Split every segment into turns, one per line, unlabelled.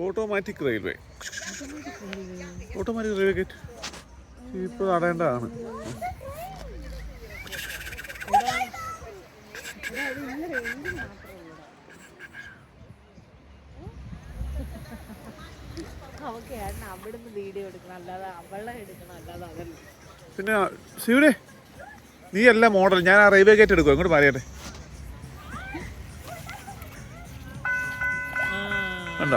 Automatic railway gate ഇപ്പോൾ നടേണ്ടതാണ്. പിന്നെ ശിവനെ നീ അല്ല മോഡൽ, ഞാൻ ആ റെയിൽവേ ഗേറ്റ് എടുക്കും. അങ്ങോട്ട് മാറിയട്ടെ. കണ്ട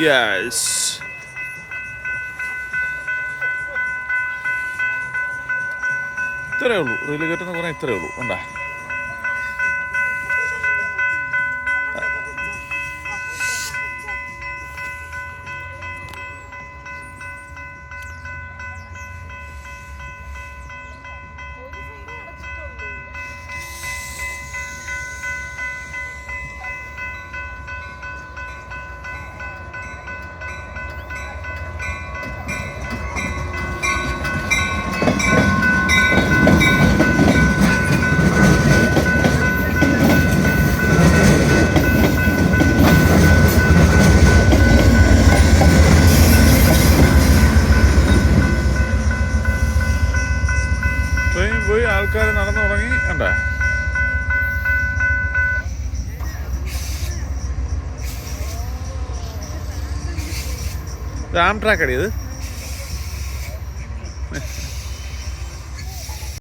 യെസ്. ഇത്രയേ ഉള്ളൂ റെയിൽവേ ഗേറ്റ് എന്ന് പറഞ്ഞാൽ, ഇത്രയേ ഉള്ളൂ. കണ്ടാ ട്രെയിൻ പോയി, ആൾക്കാർ നടന്നു തുടങ്ങി. കണ്ട ആംട്രാക്ക് അടി ഇത്.